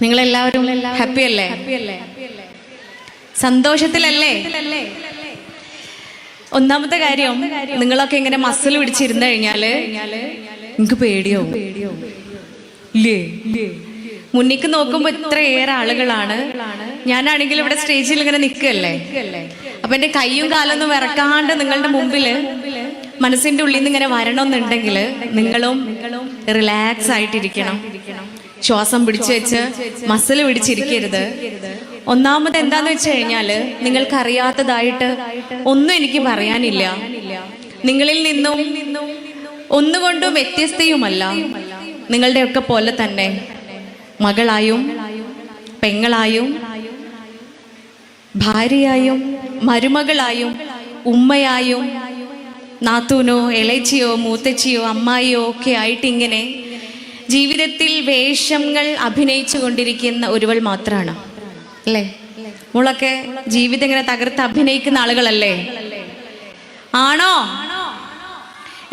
നിങ്ങളെല്ലാവരും ഹാപ്പി അല്ലേ? സന്തോഷത്തിലല്ലേ? ഒന്നാമത്തെ കാര്യം, നിങ്ങളൊക്കെ ഇങ്ങനെ മസിൽ പിടിച്ചിരുന്നു കഴിഞ്ഞാല് നിങ്ങൾക്ക് പേടിയാവും ഇല്ലേ? മുന്നിക്ക് നോക്കുമ്പോ ഇത്രയേറെ ആളുകളാണ്. ഞാനാണെങ്കിൽ ഇവിടെ സ്റ്റേജിൽ ഇങ്ങനെ നിൽക്കല്ലേ, അപ്പൊ എന്റെ കയ്യും കാലൊന്നും വിറക്കാണ്ട് നിങ്ങളുടെ മുമ്പില് മനസ്സിന്റെ ഉള്ളിൽ നിന്ന് ഇങ്ങനെ വരണമെന്നുണ്ടെങ്കിൽ നിങ്ങളും റിലാക്സ് ആയിട്ടിരിക്കണം. ശ്വാസം പിടിച്ചു വെച്ച് മസിൽ പിടിച്ചിരിക്കരുത്. ഒന്നാമത് എന്താന്ന് വെച്ച് കഴിഞ്ഞാല്, നിങ്ങൾക്കറിയാത്തതായിട്ട് ഒന്നും എനിക്ക് പറയാനില്ല. നിങ്ങളിൽ നിന്നും ഒന്നുകൊണ്ടും വ്യത്യസ്തയുമല്ല. നിങ്ങളുടെയൊക്കെ പോലെ തന്നെ മകളായും പെങ്ങളായും ഭാര്യയായും മരുമകളായും ഉമ്മയായും നാത്തൂനോ ഇളച്ചിയോ മൂത്തച്ചിയോ അമ്മായിയോ ഒക്കെ ആയിട്ട് ഇങ്ങനെ ജീവിതത്തിൽ വേഷങ്ങൾ അഭിനയിച്ചു കൊണ്ടിരിക്കുന്ന ഒരുവൾ മാത്രമാണ് അല്ലേ? മോളൊക്കെ ജീവിതം ഇങ്ങനെ തകർത്ത് അഭിനയിക്കുന്ന ആളുകളല്ലേ? ആണോ?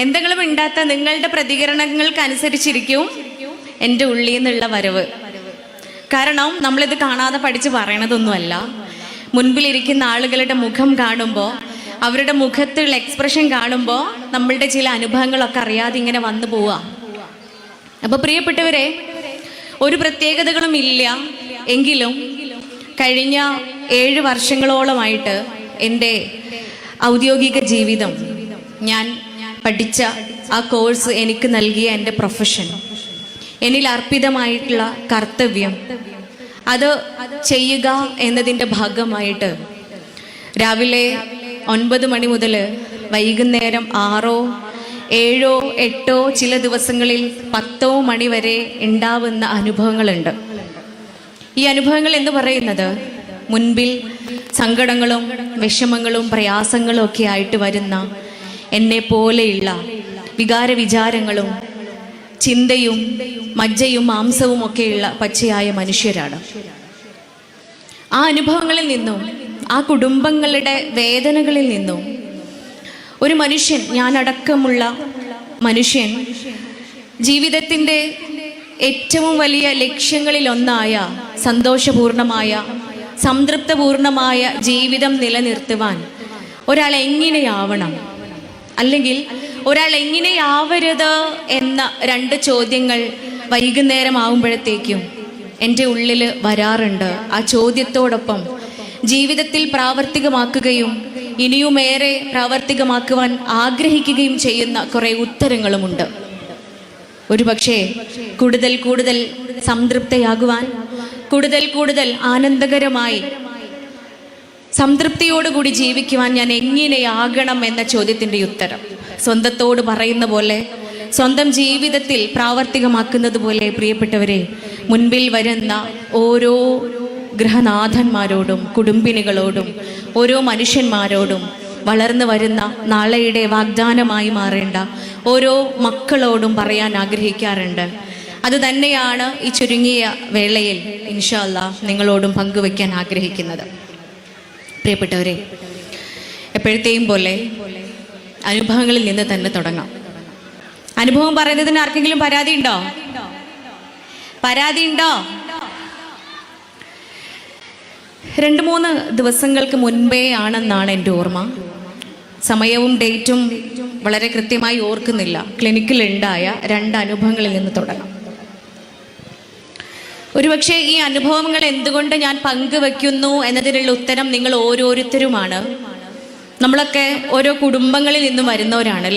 എന്തെങ്കിലും ഉണ്ടാത്ത നിങ്ങളുടെ പ്രതികരണങ്ങൾക്കനുസരിച്ചിരിക്കും എൻ്റെ ഉള്ളിൽ നിന്നുള്ള വരവ്. കാരണം നമ്മളിത് കാണാതെ പഠിച്ച് പറയണതൊന്നുമല്ല. മുൻപിലിരിക്കുന്ന ആളുകളുടെ മുഖം കാണുമ്പോൾ, അവരുടെ മുഖത്തുള്ള എക്സ്പ്രഷൻ കാണുമ്പോൾ നമ്മളുടെ ചില അനുഭവങ്ങളൊക്കെ അറിയാതെ ഇങ്ങനെ വന്നു പോവുക. അപ്പൊ പ്രിയപ്പെട്ടവരെ, ഒരു പ്രത്യേകതകളും ഇല്ല എങ്കിലും കഴിഞ്ഞ 7 വർഷങ്ങളോളമായിട്ട് എൻ്റെ ഔദ്യോഗിക ജീവിതം, ഞാൻ പഠിച്ച ആ കോഴ്സ്, എനിക്ക് നൽകിയ എൻ്റെ പ്രൊഫഷൻ, എന്നിൽ അർപ്പിതമായിട്ടുള്ള കർത്തവ്യം, അത് ചെയ്യുക എന്നതിൻ്റെ ഭാഗമായിട്ട് രാവിലെ 9 മണി മുതൽ വൈകുന്നേരം 6, 7, 8, ചില ദിവസങ്ങളിൽ 10 മണി വരെ ഉണ്ടാവുന്ന അനുഭവങ്ങളുണ്ട്. ഈ അനുഭവങ്ങൾ എന്ന് പറയുന്നത്, മുൻപിൽ സങ്കടങ്ങളും വിഷമങ്ങളും പ്രയാസങ്ങളും ഒക്കെ ആയിട്ട് വരുന്ന എന്നെ പോലെയുള്ള വികാര വിചാരങ്ങളും ചിന്തയും മജ്ജയും മാംസവും ഒക്കെയുള്ള പച്ചയായ മനുഷ്യരാണ്. ആ അനുഭവങ്ങളിൽ നിന്നും, ആ കുടുംബങ്ങളുടെ വേദനകളിൽ നിന്നും ഒരു മനുഷ്യൻ, ഞാനടക്കമുള്ള മനുഷ്യൻ, ജീവിതത്തിൻ്റെ ഏറ്റവും വലിയ ലക്ഷ്യങ്ങളിലൊന്നായ സന്തോഷപൂർണമായ സംതൃപ്തപൂർണമായ ജീവിതം നിലനിർത്തുവാൻ ഒരാൾ എങ്ങനെയാവണം, അല്ലെങ്കിൽ ഒരാൾ എങ്ങനെയാവരുത് എന്ന 2 ചോദ്യങ്ങൾ വൈകുന്നേരം ആവുമ്പോഴത്തേക്കും എൻ്റെ ഉള്ളിൽ വരാറുണ്ട്. ആ ചോദ്യത്തോടൊപ്പം ജീവിതത്തിൽ പ്രാവർത്തികമാക്കുകയും ഇനിയുമേറെ പ്രാവർത്തികമാക്കുവാൻ ആഗ്രഹിക്കുകയും ചെയ്യുന്ന കുറേ ഉത്തരങ്ങളുമുണ്ട്. ഒരുപക്ഷെ കൂടുതൽ സംതൃപ്തയാകുവാൻ, കൂടുതൽ ആനന്ദകരമായി സംതൃപ്തിയോടുകൂടി ജീവിക്കുവാൻ ഞാൻ എങ്ങനെയാകണം എന്ന ചോദ്യത്തിൻ്റെ ഉത്തരം സ്വന്തത്തോട് പറയുന്ന പോലെ, സ്വന്തം ജീവിതത്തിൽ പ്രാവർത്തികമാക്കുന്നത് പോലെ, പ്രിയപ്പെട്ടവരെ, മുൻപിൽ വരുന്ന ഓരോ ഗൃഹനാഥന്മാരോടും കുടുംബിനികളോടും ഓരോ മനുഷ്യന്മാരോടും വളർന്നു വരുന്ന നാളെയുടെ വാഗ്ദാനമായി മാറേണ്ട ഓരോ മക്കളോടും പറയാൻ ആഗ്രഹിക്കാറുണ്ട്. അത് തന്നെയാണ് ഈ ചുരുങ്ങിയ വേളയിൽ ഇൻഷാ അല്ലാഹ് നിങ്ങളോടും പങ്കുവയ്ക്കാൻ ആഗ്രഹിക്കുന്നത്. പ്രിയപ്പെട്ടവരെ, എപ്പോഴത്തെയും പോലെ അനുഭവങ്ങളിൽ നിന്ന് തന്നെ തുടങ്ങാം. അനുഭവം പറയുന്നതിന് ആർക്കെങ്കിലും പരാതി ഉണ്ടോ? 2-3 ദിവസങ്ങൾക്ക് മുൻപേ ആണെന്നാണ് എൻ്റെ ഓർമ്മ. സമയവും ഡേറ്റും വളരെ കൃത്യമായി ഓർക്കുന്നില്ല. ക്ലിനിക്കിലുണ്ടായ 2 അനുഭവങ്ങളിൽ നിന്ന് തുടങ്ങാം. ഒരുപക്ഷെ ഈ അനുഭവങ്ങൾ എന്തുകൊണ്ട് ഞാൻ പങ്കുവെക്കുന്നു എന്നതിനുള്ള ഉത്തരം നിങ്ങൾ ഓരോരുത്തരുമാണ്. നമ്മളൊക്കെ ഓരോ കുടുംബങ്ങളിൽ നിന്നും വരുന്നവരാണ്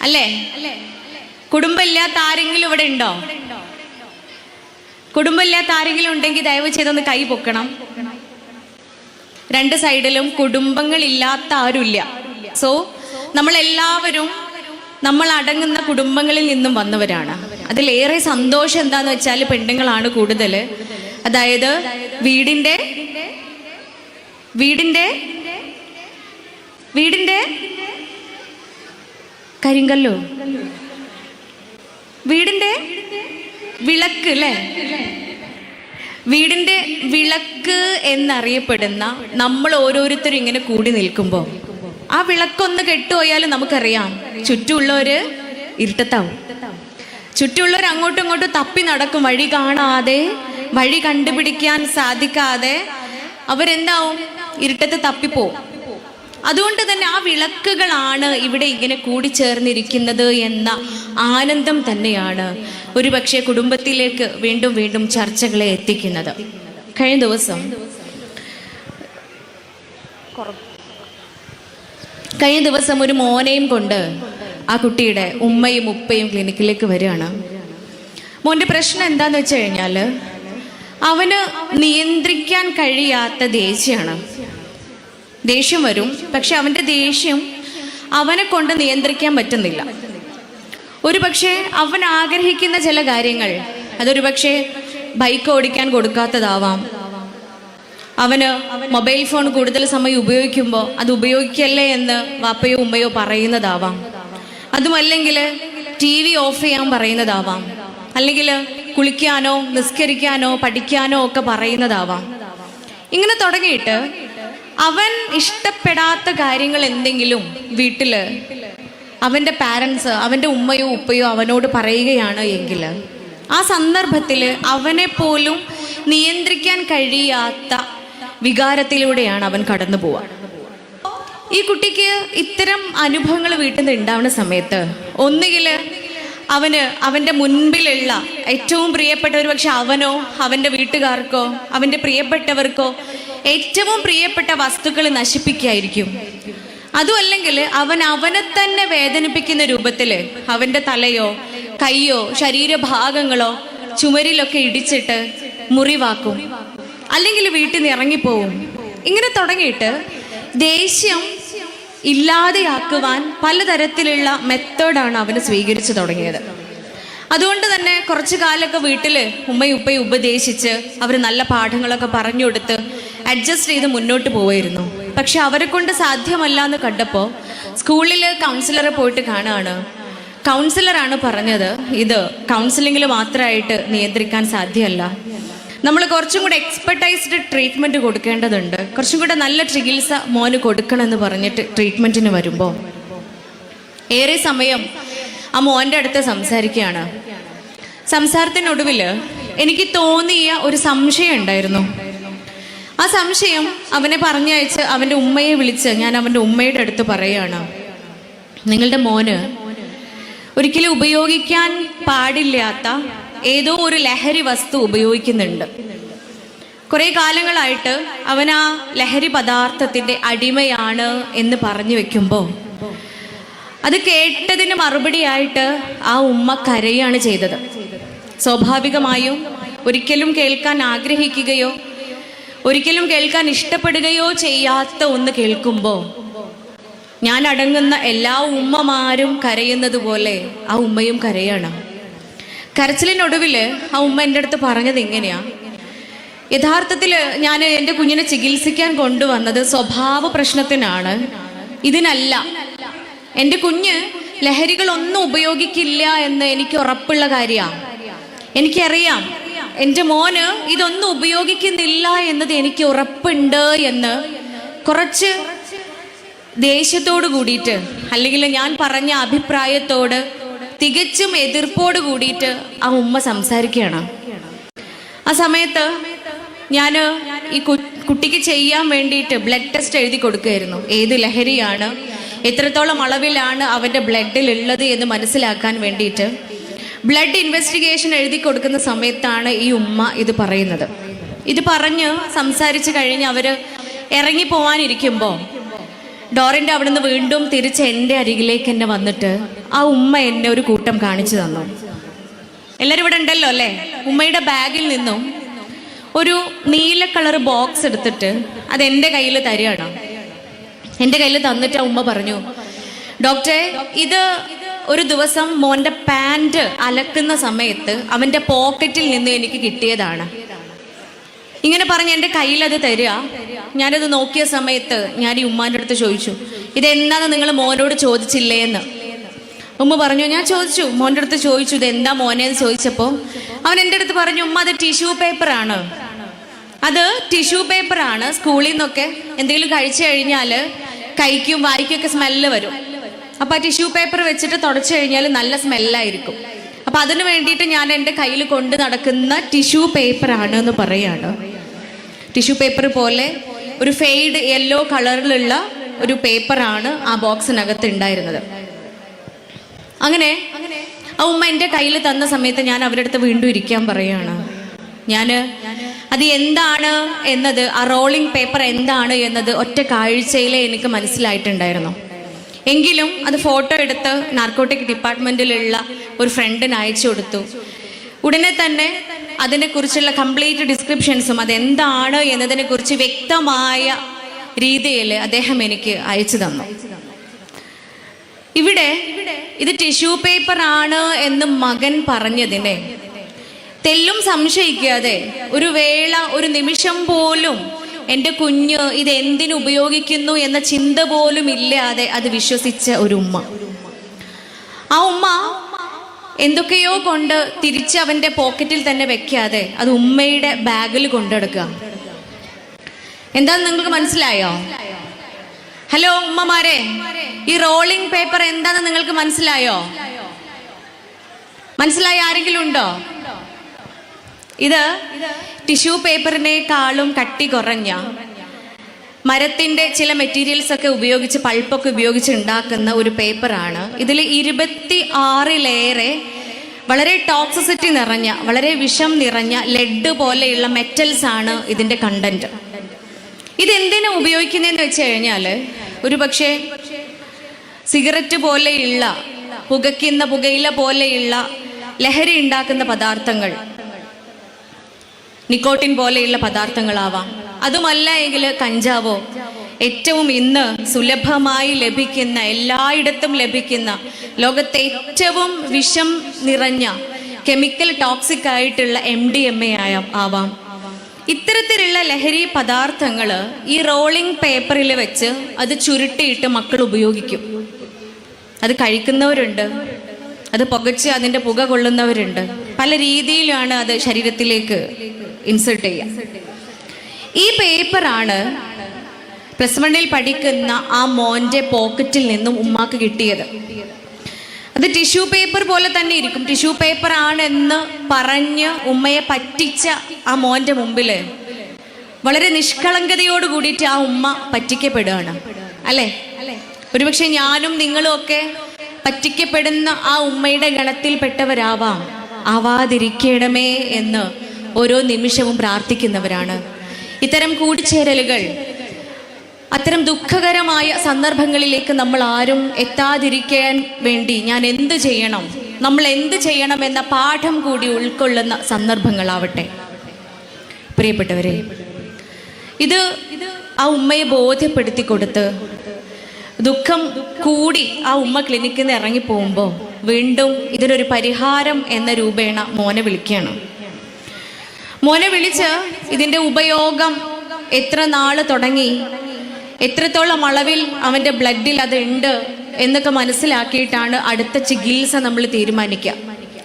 അല്ലേ? കുടുംബമില്ലാത്ത ആരെങ്കിലും ഇവിടെ ഉണ്ടോ? കുടുംബമില്ലാത്ത ആരെങ്കിലും ഉണ്ടെങ്കിൽ ദയവ് ചെയ്തൊന്ന് കൈ പൊക്കണം. 2 സൈഡിലും കുടുംബങ്ങളില്ലാത്ത ആരുമില്ല. സോ നമ്മളെല്ലാവരും നമ്മൾ അടങ്ങുന്ന കുടുംബങ്ങളിൽ നിന്നും വന്നവരാണ്. അതിലേറെ സന്തോഷം എന്താന്ന് വെച്ചാൽ, പെണ്ണുങ്ങളാണ് കൂടുതൽ. അതായത് വീടിന്റെ കരിങ്കല്ലോ, വീടിന്റെ വിളക്ക് അല്ലേ? വീടിന്റെ വിളക്ക് എന്നറിയപ്പെടുന്ന നമ്മൾ ഓരോരുത്തരും ഇങ്ങനെ കൂടി നിൽക്കുമ്പോൾ, ആ വിളക്കൊന്ന് കെട്ടുപോയാലും നമുക്കറിയാം ചുറ്റുമുള്ളവര് ഇരുട്ടത്താവും. ചുറ്റുമുള്ളവർ അങ്ങോട്ടും ഇങ്ങോട്ടും തപ്പി നടക്കും, വഴി കാണാതെ, വഴി കണ്ടുപിടിക്കാൻ സാധിക്കാതെ അവരെന്താവും? ഇരുട്ടത്ത് തപ്പിപ്പോവും. അതുകൊണ്ട് തന്നെ ആ വിളക്കുകളാണ് ഇവിടെ ഇങ്ങനെ കൂടിച്ചേർന്നിരിക്കുന്നത് എന്ന ആനന്ദം തന്നെയാണ് ഒരുപക്ഷെ കുടുംബത്തിലേക്ക് വീണ്ടും വീണ്ടും ചർച്ചകളെ എത്തിക്കുന്നത്. കഴിഞ്ഞ ദിവസം ഒരു മോനെയും കൊണ്ട് ആ കുട്ടിയുടെ ഉമ്മയും ഉപ്പയും ക്ലിനിക്കിലേക്ക് വരികയാണ്. മോൻ്റെ പ്രശ്നം എന്താന്ന് വെച്ച് കഴിഞ്ഞാൽ അവന് നിയന്ത്രിക്കാൻ കഴിയാത്ത ദേഷ്യമാണ്. ദേഷ്യം വരും, പക്ഷെ അവൻ്റെ ദേഷ്യം അവനെ കൊണ്ട് നിയന്ത്രിക്കാൻ പറ്റുന്നില്ല. ഒരു പക്ഷേ അവൻ ആഗ്രഹിക്കുന്ന ചില കാര്യങ്ങൾ, അതൊരു പക്ഷേ ബൈക്ക് ഓടിക്കാൻ കൊടുക്കാത്തതാവാം, അവന് മൊബൈൽ ഫോൺ കൂടുതൽ സമയം ഉപയോഗിക്കുമ്പോൾ അത് ഉപയോഗിക്കല്ലേ എന്ന് വാപ്പയോ ഉമ്മയോ പറയുന്നതാവാം, അതുമല്ലെങ്കിൽ TV ഓഫ് ചെയ്യാൻ പറയുന്നതാവാം, അല്ലെങ്കിൽ കുളിക്കാനോ നിസ്കരിക്കാനോ പഠിക്കാനോ ഒക്കെ പറയുന്നതാവാം. ഇങ്ങനെ തുടങ്ങിയിട്ട് അവൻ ഇഷ്ടപ്പെടാത്ത കാര്യങ്ങൾ എന്തെങ്കിലും വീട്ടിൽ അവൻ്റെ പാരൻസ്, അവൻ്റെ ഉമ്മയോ ഉപ്പയോ അവനോട് പറയുകയാണ് എങ്കിൽ ആ സന്ദർഭത്തിൽ അവനെ പോലും നിയന്ത്രിക്കാൻ കഴിയാത്ത വികാരത്തിലൂടെയാണ് അവൻ കടന്നു പോവുക. ഈ കുട്ടിക്ക് ഇത്തരം അനുഭവങ്ങൾ വീട്ടിൽ നിന്ന് ഉണ്ടാവുന്ന സമയത്ത് ഒന്നുകിൽ അവൻ്റെ മുൻപിലുള്ള ഏറ്റവും പ്രിയപ്പെട്ട, ഒരു പക്ഷെ അവനോ അവൻ്റെ വീട്ടുകാർക്കോ അവൻ്റെ പ്രിയപ്പെട്ടവർക്കോ ഏറ്റവും പ്രിയപ്പെട്ട വസ്തുക്കൾ നശിപ്പിക്കുകയായിരിക്കും. അതുമല്ലെങ്കിൽ അവനെ തന്നെ വേദനിപ്പിക്കുന്ന രൂപത്തിൽ അവൻ്റെ തലയോ കൈയോ ശരീരഭാഗങ്ങളോ ചുമരിലൊക്കെ ഇടിച്ചിട്ട് മുറിവാക്കും, അല്ലെങ്കിൽ വീട്ടിൽ നിന്ന് ഇറങ്ങിപ്പോവും. ഇങ്ങനെ തുടങ്ങിയിട്ട് ദേഷ്യം ഇല്ലാതെയാക്കുവാൻ പലതരത്തിലുള്ള മെത്തേഡാണ് അവന് സ്വീകരിച്ചു തുടങ്ങിയത്. അതുകൊണ്ട് തന്നെ കുറച്ചു കാലമൊക്കെ വീട്ടിൽ ഉമ്മയും ഉപ്പയും ഉപദേശിച്ച് അവർ നല്ല പാഠങ്ങളൊക്കെ പറഞ്ഞു കൊടുത്ത് അഡ്ജസ്റ്റ് ചെയ്ത് മുന്നോട്ട് പോവായിരുന്നു. പക്ഷെ അവരെ കൊണ്ട് സാധ്യമല്ല എന്ന് കണ്ടപ്പോൾ സ്കൂളിൽ കൗൺസിലറെ പോയിട്ട് കാണുകയാണ്. കൗൺസിലറാണ് പറഞ്ഞത്, ഇത് കൗൺസിലിങ്ങിൽ മാത്രമായിട്ട് നിയന്ത്രിക്കാൻ സാധ്യമല്ല, നമ്മൾ കുറച്ചും കൂടെ എക്സ്പെർട്ടൈസ്ഡ് ട്രീറ്റ്മെൻറ്റ് കൊടുക്കേണ്ടതുണ്ട്, കുറച്ചും കൂടെ നല്ല ചികിത്സ മോന് കൊടുക്കണമെന്ന് പറഞ്ഞിട്ട് ട്രീറ്റ്മെൻറ്റിന് വരുമ്പോൾ ഏറെ സമയം ആ മോൻ്റെ അടുത്ത് സംസാരിക്കുകയാണ്. സംസാരത്തിനൊടുവിൽ എനിക്ക് തോന്നിയ ഒരു സംശയം ഉണ്ടായിരുന്നു. ആ സംശയം അവനെ പറഞ്ഞയച്ച് അവൻ്റെ ഉമ്മയെ വിളിച്ച് ഞാൻ അവൻ്റെ ഉമ്മയുടെ അടുത്ത് പറയുകയാണ്, നിങ്ങളുടെ മോന് ഒരിക്കലും ഉപയോഗിക്കാൻ പാടില്ലാത്ത ഏതോ ഒരു ലഹരി വസ്തു ഉപയോഗിക്കുന്നുണ്ട്. കുറേ കാലങ്ങളായിട്ട് അവൻ ആ ലഹരി പദാർത്ഥത്തിൻ്റെ അടിമയാണ് എന്ന് പറഞ്ഞു വെക്കുമ്പോൾ അത് കേട്ടതിന് മറുപടിയായിട്ട് ആ ഉമ്മ കരയാണ് ചെയ്തത്. സ്വാഭാവികമായും ഒരിക്കലും കേൾക്കാൻ ആഗ്രഹിക്കുകയോ ഒരിക്കലും കേൾക്കാൻ ഇഷ്ടപ്പെടുകയോ ചെയ്യാത്ത ഒന്ന് കേൾക്കുമ്പോൾ ഞാൻ അടങ്ങുന്ന എല്ലാ ഉമ്മമാരും കരയുന്നത് പോലെ ആ ഉമ്മയും കരയാണ്. കരച്ചിലിനൊടുവിൽ ആ ഉമ്മ എൻ്റെ അടുത്ത് പറഞ്ഞത് ഇങ്ങനെയാ, യഥാർത്ഥത്തിൽ ഞാൻ എൻ്റെ കുഞ്ഞിനെ ചികിത്സിക്കാൻ കൊണ്ടുവന്നത് സ്വഭാവ പ്രശ്നത്തിനാണ്, ഇതിനല്ല. എൻ്റെ കുഞ്ഞ് ലഹരികളൊന്നും ഉപയോഗിക്കില്ല എന്ന് എനിക്ക് ഉറപ്പുള്ള കാര്യമാണ്. എനിക്കറിയാം എൻ്റെ മോന് ഇതൊന്നും ഉപയോഗിക്കുന്നില്ല എന്നത് എനിക്ക് ഉറപ്പുണ്ട് എന്ന് കുറച്ച് ദേഷ്യത്തോട് കൂടിയിട്ട്, അല്ലെങ്കിൽ ഞാൻ പറഞ്ഞ അഭിപ്രായത്തോട് തികച്ചും എതിർപ്പോട് കൂടിയിട്ട് ആ ഉമ്മ സംസാരിക്കുകയാണ്. ആ സമയത്ത് ഞാൻ ഈ കുട്ടിക്ക് ചെയ്യാൻ വേണ്ടിയിട്ട് ബ്ലഡ് ടെസ്റ്റ് എഴുതി കൊടുക്കുകയായിരുന്നു. ഏത് ലഹരിയാണ്, എത്രത്തോളം അളവിലാണ് അവൻ്റെ ബ്ലഡിൽ ഉള്ളത് എന്ന് മനസ്സിലാക്കാൻ വേണ്ടിയിട്ട് ബ്ലഡ് ഇൻവെസ്റ്റിഗേഷൻ എഴുതി കൊടുക്കുന്ന സമയത്താണ് ഈ ഉമ്മ ഇത് പറയുന്നത്. ഇത് പറഞ്ഞ് സംസാരിച്ച് കഴിഞ്ഞ് അവർ ഇറങ്ങിപ്പോവാനിരിക്കുമ്പോൾ ഡോറിൻ്റെ അവിടെ നിന്ന് വീണ്ടും തിരിച്ച് എൻ്റെ അരികിലേക്ക് എന്നെ വന്നിട്ട് ആ ഉമ്മ എന്നെ ഒരു കൂട്ടം കാണിച്ചു തന്നു. എല്ലാവരും ഇവിടെ ഉണ്ടല്ലോ അല്ലേ? ഉമ്മയുടെ ബാഗിൽ നിന്നും ഒരു നീല കളർ ബോക്സ് എടുത്തിട്ട് അത് എൻ്റെ കയ്യിൽ തരികയാണ്. എൻ്റെ കയ്യിൽ തന്നിട്ട് ആ ഉമ്മ പറഞ്ഞു, ഡോക്ടറെ, ഇത് ഒരു ദിവസം മോൻ്റെ പാൻറ് അലക്കുന്ന സമയത്ത് അവൻ്റെ പോക്കറ്റിൽ നിന്ന് എനിക്ക് കിട്ടിയതാണ്. ഇങ്ങനെ പറഞ്ഞ് എൻ്റെ കയ്യിലത് തരിക. ഞാനത് നോക്കിയ സമയത്ത് ഞാൻ ഈ ഉമ്മാൻ്റെ അടുത്ത് ചോദിച്ചു, ഇതെന്താന്ന് നിങ്ങൾ മോനോട് ചോദിച്ചില്ലേ എന്ന്. ഉമ്മ പറഞ്ഞു, ഞാൻ ചോദിച്ചു, മോൻ്റെ അടുത്ത് ചോദിച്ചു ഇതെന്താ മോനെന്ന് ചോദിച്ചപ്പോൾ അവൻ എൻ്റെ അടുത്ത് പറഞ്ഞു, ഉമ്മ അത് ടിഷ്യൂ പേപ്പറാണ്, അത് ടിഷ്യൂ പേപ്പറാണ്. സ്കൂളിൽ നിന്നൊക്കെ എന്തെങ്കിലും കഴിച്ചു കഴിഞ്ഞാൽ കൈക്കും വായിക്കൊക്കെ സ്മെല്ല് വരും. അപ്പോൾ ആ ടിഷ്യൂ പേപ്പർ വെച്ചിട്ട് തുടച്ചു കഴിഞ്ഞാൽ നല്ല സ്മെല്ലായിരിക്കും. അപ്പൊ അതിനു വേണ്ടിയിട്ട് ഞാൻ എൻ്റെ കയ്യിൽ കൊണ്ട് നടക്കുന്ന ടിഷ്യൂ പേപ്പറാണ് എന്ന് പറയാണ്. ടിഷ്യൂ പേപ്പർ പോലെ ഒരു ഫെയ്ഡ് യെല്ലോ കളറിലുള്ള ഒരു പേപ്പറാണ് ആ ബോക്സിനകത്ത് ഉണ്ടായിരുന്നത്. അങ്ങനെ ആ ഉമ്മ എൻ്റെ കയ്യിൽ തന്ന സമയത്ത് ഞാൻ അവരുടെ അടുത്ത് വീണ്ടും ഇരിക്കാൻ പറയാണ്. ഞാൻ അത് എന്താണ് എന്നത്, ആ റോളിംഗ് പേപ്പർ എന്താണ് എന്നത് ഒറ്റ കാഴ്ചയിലേ എനിക്ക് മനസ്സിലായിട്ടുണ്ടായിരുന്നു. എങ്കിലും അത് ഫോട്ടോ എടുത്ത് നാർക്കോട്ടിക് ഡിപ്പാർട്ട്മെൻറ്റിലുള്ള ഒരു ഫ്രണ്ടിന് അയച്ചു കൊടുത്തു. ഉടനെ തന്നെ അതിനെക്കുറിച്ചുള്ള കംപ്ലീറ്റ് ഡിസ്ക്രിപ്ഷൻസും അതെന്താണ് എന്നതിനെക്കുറിച്ച് വ്യക്തമായ രീതിയിൽ അദ്ദേഹം എനിക്ക് അയച്ചു തന്നു. ഇവിടെ ഇത് ടിഷ്യൂ പേപ്പർ ആണ് എന്ന് മകൻ പറഞ്ഞതിനെ തെല്ലും സംശയിക്കാതെ ഒരു വേള, ഒരു നിമിഷം പോലും എൻ്റെ കുഞ്ഞ് ഇത് എന്തിനു ഉപയോഗിക്കുന്നു എന്ന ചിന്ത പോലും ഇല്ലാതെ അത് വിശ്വസിച്ച ഒരു ഉമ്മ. ആ ഉമ്മ എന്തൊക്കെയോ കൊണ്ട് തിരിച്ച് അവൻ്റെ പോക്കറ്റിൽ തന്നെ വെക്കാതെ അത് ഉമ്മയുടെ ബാഗിൽ കൊണ്ടെടുക്കുക. എന്താന്ന് നിങ്ങൾക്ക് മനസ്സിലായോ? ഹലോ ഉമ്മമാരെ, ഈ റോളിംഗ് പേപ്പർ എന്താന്ന് നിങ്ങൾക്ക് മനസ്സിലായോ? മനസ്സിലായ ആരെങ്കിലും ഉണ്ടോ? ഇത് ടിഷ്യൂ പേപ്പറിനേക്കാളും കട്ടി കുറഞ്ഞ മരത്തിൻ്റെ ചില മെറ്റീരിയൽസ് ഒക്കെ ഉപയോഗിച്ച്, പൾപ്പൊക്കെ ഉപയോഗിച്ച് ഉണ്ടാക്കുന്ന ഒരു പേപ്പറാണ്. ഇതിൽ 26 വളരെ ടോക്സിസിറ്റി നിറഞ്ഞ, വളരെ വിഷം നിറഞ്ഞ ലെഡ് പോലെയുള്ള മെറ്റൽസ് ആണ് ഇതിൻ്റെ കണ്ടന്റ്. ഇതെന്തിനാ ഉപയോഗിക്കുന്നതെന്ന് വെച്ച് കഴിഞ്ഞാൽ, ഒരു പക്ഷേ സിഗരറ്റ് പോലെയുള്ള, പുകയ്ക്കുന്ന പുകയില പോലെയുള്ള ലഹരി ഉണ്ടാക്കുന്ന പദാർത്ഥങ്ങൾ, നിക്കോട്ടിൻ പോലെയുള്ള പദാർത്ഥങ്ങളാവാം. അതുമല്ല എങ്കിൽ കഞ്ചാവോ, ഏറ്റവും ഇന്ന് സുലഭമായി ലഭിക്കുന്ന, എല്ലായിടത്തും ലഭിക്കുന്ന, ലോകത്തെ ഏറ്റവും വിഷം നിറഞ്ഞ കെമിക്കൽ ടോക്സിക് ആയിട്ടുള്ള MDMA ആവാം. ഇത്തരത്തിലുള്ള ലഹരി പദാർത്ഥങ്ങൾ ഈ റോളിംഗ് പേപ്പറിൽ വെച്ച് അത് ചുരുട്ടിയിട്ട് മക്കൾ ഉപയോഗിക്കും. അത് കഴിക്കുന്നവരുണ്ട്, അത് പുകച്ച് അതിൻ്റെ പുക കൊള്ളുന്നവരുണ്ട്. പല രീതിയിലാണ് അത് ശരീരത്തിലേക്ക് ഇൻസേർട്ട് ചെയ്യുക. ഈ പേപ്പറാണ് +1 പഠിക്കുന്ന ആ മോൻ്റെ പോക്കറ്റിൽ നിന്നും ഉമ്മാക്ക് കിട്ടിയത്. അത് ടിഷ്യൂ പേപ്പർ പോലെ തന്നെ ഇരിക്കും. ടിഷ്യൂ പേപ്പർ ആണെന്ന് പറഞ്ഞ് ഉമ്മയെ പറ്റിച്ച ആ മോൻ്റെ മുമ്പിൽ വളരെ നിഷ്കളങ്കതയോട് കൂടിയിട്ട് ആ ഉമ്മ പറ്റിക്കപ്പെടുകയാണ്, അല്ലേ? ഒരുപക്ഷെ ഞാനും നിങ്ങളും ഒക്കെ പറ്റിക്കപ്പെടുന്ന ആ ഉമ്മയുടെ ഗണത്തിൽപ്പെട്ടവരാവാം. ആവാതിരിക്കണമേ എന്ന് ഓരോ നിമിഷവും പ്രാർത്ഥിക്കുന്നവരാണ്. ഇത്തരം കൂടിച്ചേരലുകൾ, അത്തരം ദുഃഖകരമായ സന്ദർഭങ്ങളിലേക്ക് നമ്മൾ ആരും എത്താതിരിക്കാൻ വേണ്ടി ഞാൻ എന്ത് ചെയ്യണം, നമ്മൾ എന്ത് ചെയ്യണം എന്ന പാഠം കൂടി ഉൾക്കൊള്ളുന്ന സന്ദർഭങ്ങളാവട്ടെ. പ്രിയപ്പെട്ടവരെ, ഇത് ആ ഉമ്മയെ ബോധ്യപ്പെടുത്തി കൊടുത്ത് ദുഃഖം കൂടി ആ ഉമ്മ ക്ലിനിക്കിൽ നിന്ന് ഇറങ്ങിപ്പോകുമ്പോൾ വീണ്ടും ഇതിനൊരു പരിഹാരം എന്ന രൂപേണ മോനെ വിളിക്കുകയാണ്. മോനെ വിളിച്ച് ഇതിൻ്റെ ഉപയോഗം എത്ര നാള് തുടങ്ങി, എത്രത്തോളം അളവിൽ അവൻ്റെ ബ്ലഡിൽ അതുണ്ട് എന്നൊക്കെ മനസ്സിലാക്കിയിട്ടാണ് അടുത്ത ചികിത്സ നമ്മൾ തീരുമാനിക്കുക.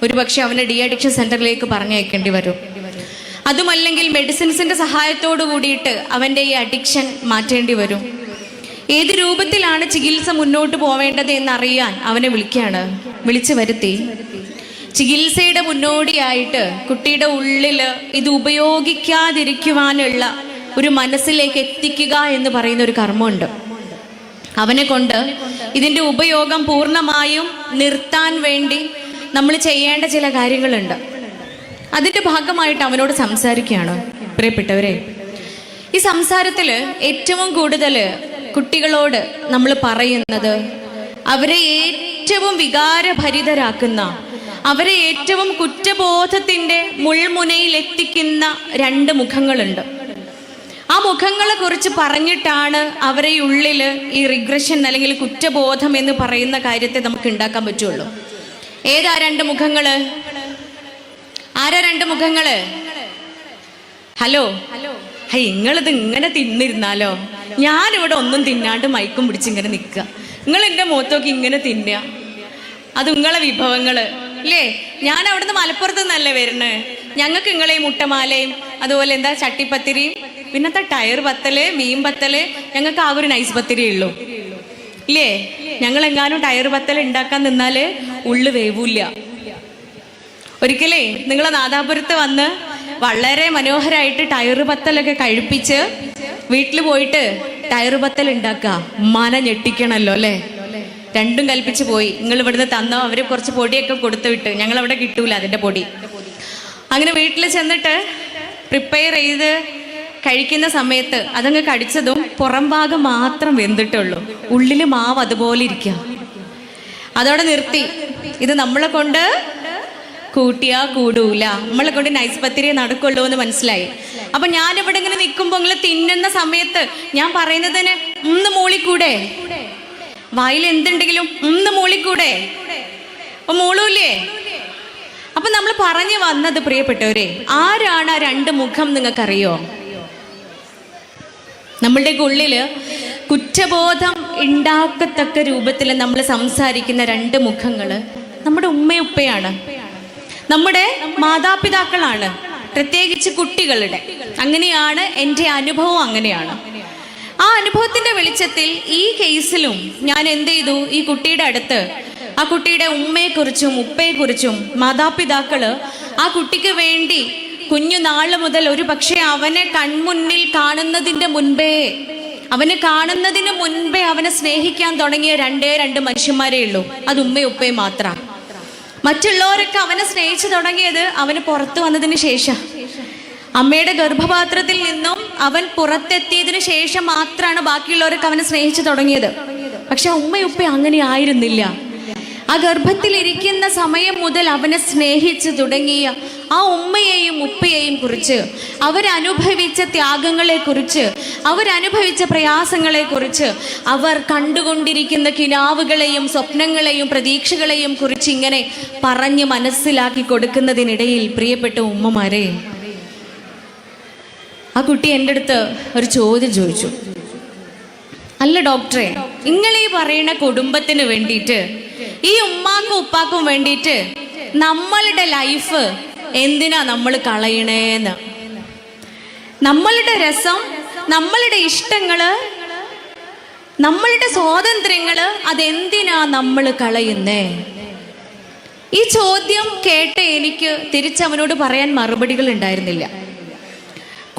ഒരുപക്ഷെ അവനെ ഡി അഡിക്ഷൻ സെൻ്ററിലേക്ക് പറഞ്ഞയക്കേണ്ടി വരും. അതുമല്ലെങ്കിൽ മെഡിസിൻസിൻ്റെ സഹായത്തോടു കൂടിയിട്ട് അവൻ്റെ ഈ അഡിക്ഷൻ മാറ്റേണ്ടി വരും. ഏത് രൂപത്തിലാണ് ചികിത്സ മുന്നോട്ട് പോവേണ്ടത് എന്നറിയാൻ അവനെ വിളിക്കുകയാണ്. വിളിച്ചു വരുത്തി ചികിത്സയുടെ മുന്നോടിയായിട്ട് കുട്ടിയുടെ ഉള്ളിൽ ഇത് ഉപയോഗിക്കാതിരിക്കുവാനുള്ള ഒരു മനസ്സിലേക്ക് എത്തിക്കുക എന്ന് പറയുന്ന ഒരു കർമ്മമുണ്ട്. അവനെ കൊണ്ട് ഇതിൻ്റെ ഉപയോഗം പൂർണ്ണമായും നിർത്താൻ വേണ്ടി നമ്മൾ ചെയ്യേണ്ട ചില കാര്യങ്ങളുണ്ട്. അതിൻ്റെ ഭാഗമായിട്ട് അവനോട് സംസാരിക്കുകയാണ്. പ്രിയപ്പെട്ടവരെ, ഈ സംസാരത്തിൽ ഏറ്റവും കൂടുതൽ കുട്ടികളോട് നമ്മൾ പറയുന്നത് അവരെ ഏറ്റവും വികാരഭരിതരാക്കുന്ന, അവരെ ഏറ്റവും കുറ്റബോധത്തിൻ്റെ മുൾമുനയിൽ എത്തിക്കുന്ന 2 മുഖങ്ങളുണ്ട്. ആ മുഖങ്ങളെ കുറിച്ച് പറഞ്ഞിട്ടാണ് അവരെ ഉള്ളിൽ ഈ റിഗ്രഷൻ അല്ലെങ്കിൽ കുറ്റബോധം എന്ന് പറയുന്ന കാര്യത്തെ നമുക്ക് ഉണ്ടാക്കാൻ പറ്റുള്ളൂ. ഏതാ 2 മുഖങ്ങള്? ആരാ 2 മുഖങ്ങള്? ഹലോ, നിങ്ങളിത് ഇങ്ങനെ തിന്നിരുന്നാലോ? ഞാനിവിടെ ഒന്നും തിന്നാണ്ട് മയക്കും പിടിച്ചിങ്ങനെ നിൽക്കുക, നിങ്ങൾ എൻ്റെ മുഖത്തൊക്കെ ഇങ്ങനെ തിന്നുക, അത് നിങ്ങളെ വിഭവങ്ങൾ അല്ലേ? ഞാൻ അവിടുന്ന് മലപ്പുറത്ത് നിന്നല്ലേ വരുന്നത്. ഞങ്ങൾക്ക് നിങ്ങളെ മുട്ടമാലയും അതുപോലെ എന്താ ചട്ടിപ്പത്തിരിയും പിന്നത്തെ ടയർ പത്തല്, മീൻ പത്തല്, ഞങ്ങൾക്ക് ആകെ ഒരു നൈസ് പത്തിരിയേ ഉള്ളൂ ഇല്ലേ? ഞങ്ങളെങ്ങാനും ടയർ പത്തൽ ഉണ്ടാക്കാൻ നിന്നാൽ ഉള്ളു വേവൂല്ല. ഒരിക്കലേ നിങ്ങൾ നാദാപുരത്ത് വന്ന് വളരെ മനോഹരമായിട്ട് ടയറ് പത്തലൊക്കെ കഴിപ്പിച്ച് വീട്ടിൽ പോയിട്ട് ടയറ് പത്തൽ ഉണ്ടാക്കുക. മന ഞെട്ടിക്കണല്ലോ അല്ലേ? രണ്ടും കൽപ്പിച്ച് പോയി. നിങ്ങൾ ഇവിടുന്ന് തന്നോ? അവർ കുറച്ച് പൊടിയൊക്കെ കൊടുത്തു വിട്ട്, ഞങ്ങൾ അവിടെ കിട്ടൂല അതിൻ്റെ പൊടി. അങ്ങനെ വീട്ടിൽ ചെന്നിട്ട് പ്രിപ്പയർ ചെയ്ത് കഴിക്കുന്ന സമയത്ത് അതങ്ങ് കടിച്ചതും പുറം ഭാഗം മാത്രം വെന്തിട്ടുള്ളൂ, ഉള്ളിൽ മാവ് അതുപോലെ ഇരിക്കുക. അതോടെ നിർത്തി. ഇത് നമ്മളെ കൊണ്ട് കൂട്ടിയാ കൂടൂല, നമ്മളെ കൊണ്ട് നൈസ് പത്തിരിയെ നടക്കുള്ളൂ എന്ന് മനസ്സിലായി. അപ്പൊ ഞാനിവിടെ ഇങ്ങനെ നിൽക്കുമ്പോൾ നിങ്ങൾ തിന്നുന്ന സമയത്ത് ഞാൻ പറയുന്നതിന് ഒന്ന് മൂളിക്കൂടെ? വായിൽ എന്തുണ്ടെങ്കിലും ഒന്ന് മൂളിക്കൂടെ? അപ്പൊ മൂളൂല്ലേ? അപ്പൊ നമ്മൾ പറഞ്ഞു വന്നത്, പ്രിയപ്പെട്ടവരെ, ആരാണ് ആ രണ്ട് മുഖം നിങ്ങൾക്കറിയോ? നമ്മളുടെ ഉള്ളില് കുറ്റബോധം ഉണ്ടാക്കത്തക്ക രൂപത്തിൽ നമ്മൾ സംസാരിക്കുന്ന രണ്ട് മുഖങ്ങള് നമ്മുടെ ഉമ്മയുപ്പയാണ്, നമ്മുടെ മാതാപിതാക്കളാണ്, പ്രത്യേകിച്ച് കുട്ടികളുടെ. അങ്ങനെയാണ് എൻ്റെ അനുഭവം, അങ്ങനെയാണ്. ആ അനുഭവത്തിന്റെ വെളിച്ചത്തിൽ ഈ കേസിലും ഞാൻ എന്ത് ചെയ്തു? ഈ കുട്ടിയുടെ അടുത്ത് ആ കുട്ടിയുടെ ഉമ്മയെക്കുറിച്ചും ഉപ്പയെക്കുറിച്ചും മാതാപിതാക്കള് ആ കുട്ടിക്ക് വേണ്ടി കുഞ്ഞുനാള് മുതൽ ഒരു പക്ഷേ അവനെ കൺമുന്നിൽ കാണുന്നതിന് മുൻപേ അവനെ സ്നേഹിക്കാൻ തുടങ്ങിയ രണ്ട് മനുഷ്യന്മാരേ ഉള്ളൂ. അത് ഉമ്മയും ഉപ്പയും മാത്രം. മറ്റുള്ളവരൊക്കെ അവനെ സ്നേഹിച്ചു തുടങ്ങിയത് അവന് പുറത്തു വന്നതിന് ശേഷം, അമ്മയുടെ ഗർഭപാത്രത്തിൽ നിന്നും അവൻ പുറത്തെത്തിയതിനു ശേഷം മാത്രമാണ് ബാക്കിയുള്ളവരൊക്കെ അവനെ സ്നേഹിച്ചു തുടങ്ങിയത്. പക്ഷെ ഉമ്മയും ഉപ്പയും അങ്ങനെ ആയിരുന്നില്ല. ആ ഗർഭത്തിലിരിക്കുന്ന സമയം മുതൽ അവനെ സ്നേഹിച്ചു തുടങ്ങിയ ആ ഉമ്മയെയും ഉപ്പയെയും കുറിച്ച്, അവരനുഭവിച്ച ത്യാഗങ്ങളെക്കുറിച്ച്, അവരനുഭവിച്ച പ്രയാസങ്ങളെക്കുറിച്ച്, അവർ കണ്ടുകൊണ്ടിരിക്കുന്ന കിനാവുകളെയും സ്വപ്നങ്ങളെയും പ്രതീക്ഷകളെയും കുറിച്ച് ഇങ്ങനെ പറഞ്ഞ് മനസ്സിലാക്കി കൊടുക്കുന്നതിനിടയിൽ, പ്രിയപ്പെട്ട ഉമ്മമാരെ, ആ കുട്ടി എൻ്റെ അടുത്ത് ഒരു ചോദ്യം ചോദിച്ചു. അല്ല ഡോക്ടറെ, നിങ്ങളീ പറയുന്ന കുടുംബത്തിന് വേണ്ടിയിട്ട്, ഈ ഉമ്മാക്കും ഉപ്പാക്കും വേണ്ടിയിട്ട് നമ്മളുടെ ലൈഫ് എന്തിനാ നമ്മൾ കളയണേന്ന്? നമ്മളുടെ രസം, നമ്മളുടെ ഇഷ്ടങ്ങള്, നമ്മളുടെ സ്വാതന്ത്ര്യങ്ങള്, അതെന്തിനാ നമ്മൾ കളയുന്നേ? ഈ ചോദ്യം കേട്ട് എനിക്ക് തിരിച്ചവനോട് പറയാൻ മറുപടികൾ ഉണ്ടായിരുന്നില്ല.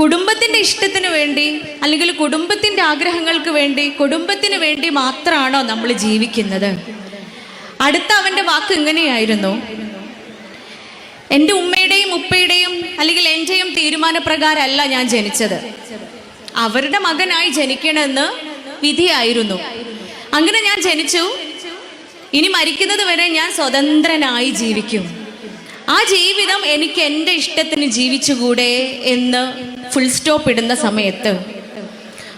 കുടുംബത്തിൻ്റെ ഇഷ്ടത്തിന് വേണ്ടി, അല്ലെങ്കിൽ കുടുംബത്തിൻ്റെ ആഗ്രഹങ്ങൾക്ക് വേണ്ടി, കുടുംബത്തിന് വേണ്ടി മാത്രമാണോ നമ്മൾ ജീവിക്കുന്നത്? അടുത്ത അവൻ്റെ വാക്ക് ഇങ്ങനെയായിരുന്നു: എൻ്റെ ഉമ്മയുടെയും ഉപ്പയുടെയും അല്ലെങ്കിൽ എൻ്റെയും തീരുമാനപ്രകാരമല്ല ഞാൻ ജനിച്ചത്, അവരുടെ മകനായി ജനിക്കണമെന്ന് വിധിയായിരുന്നു. അങ്ങനെ ഞാൻ ജനിച്ചു. ഇനി മരിക്കുന്നത് വരെ ഞാൻ സ്വതന്ത്രനായി ജീവിക്കും. ആ ജീവിതം എനിക്ക് എൻ്റെ ഇഷ്ടത്തിന് ജീവിച്ചുകൂടെ എന്ന് ഫുൾ സ്റ്റോപ്പ് ഇടുന്ന സമയത്ത്,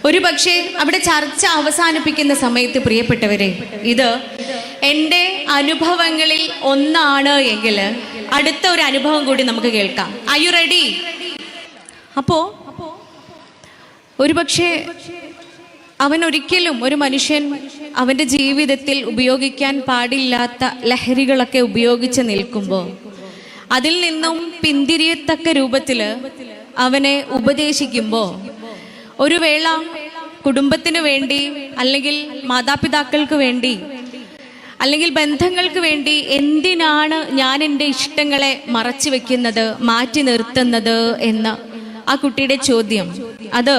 ഒരു പക്ഷേ അവിടെ ചർച്ച അവസാനിപ്പിക്കുന്ന സമയത്ത്, പ്രിയപ്പെട്ടവരെ, ഇത് എൻ്റെ അനുഭവങ്ങളിൽ ഒന്നാണ് എങ്കിൽ അടുത്ത ഒരു അനുഭവം കൂടി നമുക്ക് കേൾക്കാം. Are you ready? അപ്പോ ഒരു പക്ഷേ അവൻ ഒരിക്കലും, ഒരു മനുഷ്യൻ അവൻ്റെ ജീവിതത്തിൽ ഉപയോഗിക്കാൻ പാടില്ലാത്ത ലഹരികളൊക്കെ ഉപയോഗിച്ച് നിൽക്കുമ്പോൾ അതിൽ നിന്നും പിന്തിരിയത്തക്ക രൂപത്തിൽ അവനെ ഉപദേശിക്കുമ്പോൾ, ഒരു വേള കുടുംബത്തിന് വേണ്ടി, അല്ലെങ്കിൽ മാതാപിതാക്കൾക്ക് വേണ്ടി, അല്ലെങ്കിൽ ബന്ധങ്ങൾക്ക് വേണ്ടി എന്തിനാണ് ഞാൻ എൻ്റെ ഇഷ്ടങ്ങളെ മറച്ചു വെക്കുന്നത്, മാറ്റി നിർത്തുന്നത് എന്ന ആ കുട്ടിയുടെ ചോദ്യം, അത്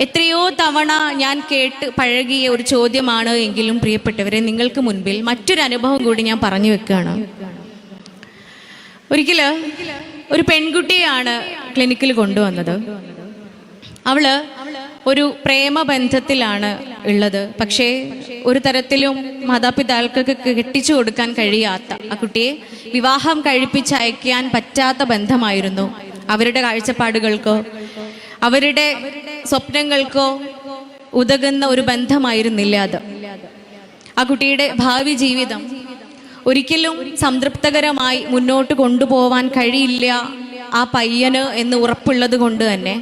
എത്രയോ തവണ ഞാൻ കേട്ട് പഴകിയ ഒരു ചോദ്യമാണ് എങ്കിലും, പ്രിയപ്പെട്ടവരെ, നിങ്ങൾക്ക് മുൻപിൽ മറ്റൊരു അനുഭവം കൂടി ഞാൻ പറഞ്ഞു വെക്കുകയാണ്. ഒരിക്കല് ഒരു പെൺകുട്ടിയാണ് ക്ലിനിക്കിൽ കൊണ്ടുവന്നത്. അവള് ഒരു പ്രേമബന്ധത്തിലാണ് ഉള്ളത്. പക്ഷേ ഒരു തരത്തിലും മാതാപിതാക്കൾക്ക് കെട്ടിച്ചു കൊടുക്കാൻ കഴിയാത്ത, ആ കുട്ടിയെ വിവാഹം കഴിപ്പിച്ചയക്കാൻ പറ്റാത്ത ബന്ധമായിരുന്നു. അവരുടെ കാഴ്ചപ്പാടുകൾക്കോ അവരുടെ സ്വപ്നങ്ങൾക്കോ ഉതകുന്ന ഒരു ബന്ധമായിരുന്നില്ല അത്. ആ കുട്ടിയുടെ ഭാവി ജീവിതം ഒരിക്കലും സംതൃപ്തകരമായി മുന്നോട്ട് കൊണ്ടുപോവാൻ കഴിയില്ല ആ പയ്യന് എന്ന് ഉറപ്പുള്ളത് കൊണ്ട് തന്നെ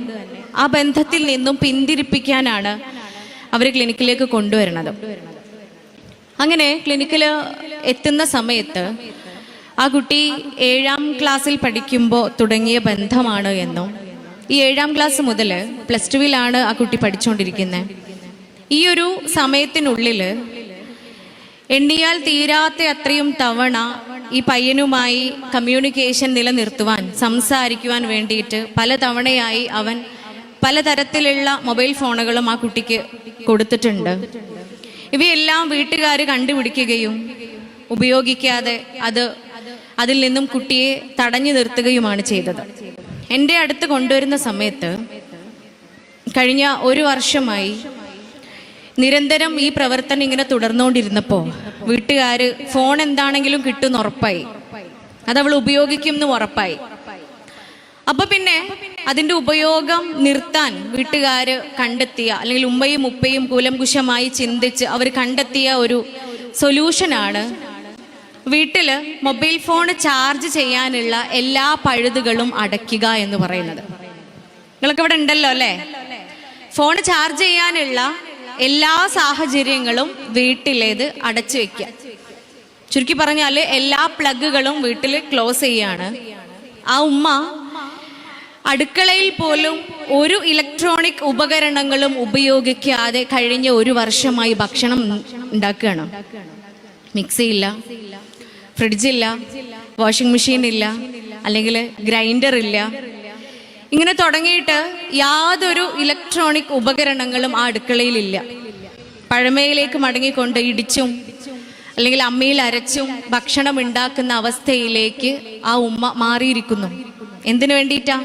ആ ബന്ധത്തിൽ നിന്നും പിന്തിരിപ്പിക്കാനാണ് അവർ ക്ലിനിക്കിലേക്ക് കൊണ്ടുവരുന്നത്. അങ്ങനെ ക്ലിനിക്കിൽ എത്തുന്ന സമയത്ത് ആ കുട്ടി 7ാം ക്ലാസ്സിൽ പഠിക്കുമ്പോൾ തുടങ്ങിയ ബന്ധമാണ് എന്നും, ഈ 7ാം ക്ലാസ് മുതൽ +2 ആ കുട്ടി പഠിച്ചുകൊണ്ടിരിക്കുന്നത്. ഈ ഒരു സമയത്തിനുള്ളിൽ എണ്ണിയാൽ തീരാത്ത അത്രയും തവണ ഈ പയ്യനുമായി കമ്മ്യൂണിക്കേഷൻ നിലനിർത്തുവാൻ, സംസാരിക്കുവാൻ വേണ്ടിയിട്ട് പലതവണയായി അവൻ പലതരത്തിലുള്ള മൊബൈൽ ഫോണുകളും ആ കുട്ടിക്ക് കൊടുത്തിട്ടുണ്ട്. ഇവയെല്ലാം വീട്ടുകാർ കണ്ടുപിടിക്കുകയും ഉപയോഗിക്കാതെ അതിൽ നിന്നും കുട്ടിയെ തടഞ്ഞു നിർത്തുകയുമാണ് ചെയ്തത്. എൻ്റെ അടുത്ത് കൊണ്ടുവരുന്ന സമയത്ത് കഴിഞ്ഞ 1 വർഷമായി നിരന്തരം ഈ പ്രവർത്തനം ഇങ്ങനെ തുടർന്നുകൊണ്ടിരുന്നപ്പോൾ വീട്ടുകാർ ഫോൺ എന്താണെങ്കിലും കിട്ടുമെന്ന് ഉറപ്പായി, അതവൾ ഉപയോഗിക്കും എന്ന് ഉറപ്പായി. അപ്പൊ പിന്നെ അതിൻ്റെ ഉപയോഗം നിർത്താൻ വീട്ടുകാർ കണ്ടെത്തിയ, അല്ലെങ്കിൽ ഉമ്മയും ഉപ്പയും കൂലംകുശമായി ചിന്തിച്ച് അവർ കണ്ടെത്തിയ ഒരു സൊല്യൂഷനാണ് വീട്ടിൽ മൊബൈൽ ഫോൺ ചാർജ് ചെയ്യാനുള്ള എല്ലാ പഴുതുകളും അടയ്ക്കുക എന്ന് പറയുന്നത്. നിങ്ങളൊക്കെ ഇവിടെ ഉണ്ടല്ലോ അല്ലേ? ഫോൺ ചാർജ് ചെയ്യാനുള്ള എല്ലാ സാഹചര്യങ്ങളും വീട്ടിലേത് അടച്ചു വെക്കുക. ചുരുക്കി പറഞ്ഞാൽ എല്ലാ പ്ലഗുകളും വീട്ടിൽ ക്ലോസ് ചെയ്യാണ്. ആ ഉമ്മ അടുക്കളയിൽ പോലും ഒരു ഇലക്ട്രോണിക് ഉപകരണങ്ങളും ഉപയോഗിക്കാതെ കഴിഞ്ഞ 1 വർഷമായി ഭക്ഷണം ഉണ്ടാക്കുകയാണ്. മിക്സി ഇല്ല, ഫ്രിഡ്ജില്ല, വാഷിംഗ് മെഷീൻ ഇല്ല, അല്ലെങ്കിൽ ഗ്രൈൻഡർ ഇല്ല. ഇങ്ങനെ തുടങ്ങിയിട്ട് യാതൊരു ഇലക്ട്രോണിക് ഉപകരണങ്ങളും ആ അടുക്കളയിലില്ല. പഴമയിലേക്ക് മടങ്ങിക്കൊണ്ട് ഇടിച്ചും അല്ലെങ്കിൽ അമ്മിയിൽ അരച്ചും ഭക്ഷണം ഉണ്ടാക്കുന്ന അവസ്ഥയിലേക്ക് ആ ഉമ്മ മാറിയിരിക്കുന്നു. എന്തിനു വേണ്ടിയിട്ടാ?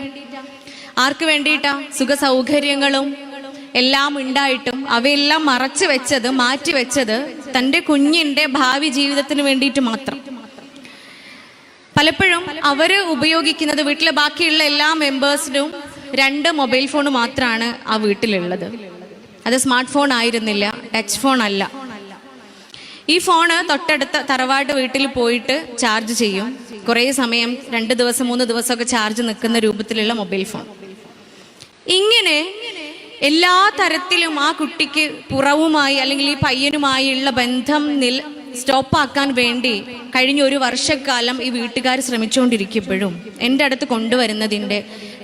ആർക്ക് വേണ്ടിയിട്ടാ? സുഖ സൗകര്യങ്ങളും എല്ലാം ഉണ്ടായിട്ടും അവയെല്ലാം മറച്ചു വെച്ചത്, മാറ്റിവെച്ചത് തൻ്റെ കുഞ്ഞിൻ്റെ ഭാവി ജീവിതത്തിന് വേണ്ടിയിട്ട് മാത്രം. പലപ്പോഴും അവര് ഉപയോഗിക്കുന്നത്, വീട്ടിലെ ബാക്കിയുള്ള എല്ലാ മെമ്പേഴ്സിനും 2 മൊബൈൽ ഫോൺ മാത്രമാണ് ആ വീട്ടിലുള്ളത്. അത് സ്മാർട്ട് ഫോൺ ആയിരുന്നില്ല, ടച്ച് ഫോൺ അല്ല. ഈ ഫോണ് തൊട്ടടുത്ത തറവാട് വീട്ടിൽ പോയിട്ട് ചാർജ് ചെയ്യും. കുറേ സമയം 2 ദിവസം 3 ദിവസമൊക്കെ ചാർജ് നിൽക്കുന്ന രൂപത്തിലുള്ള മൊബൈൽ ഫോൺ. ഇങ്ങനെ എല്ലാ തരത്തിലും ആ കുട്ടിക്ക് പുറവുമായി, അല്ലെങ്കിൽ ഈ പയ്യനുമായുള്ള ബന്ധം സ്റ്റോപ്പാക്കാൻ വേണ്ടി കഴിഞ്ഞ 1 വർഷക്കാലം ഈ വീട്ടുകാർ ശ്രമിച്ചുകൊണ്ടിരിക്കുമ്പോഴും എൻ്റെ അടുത്ത് കൊണ്ടുവരുന്നതിൻ്റെ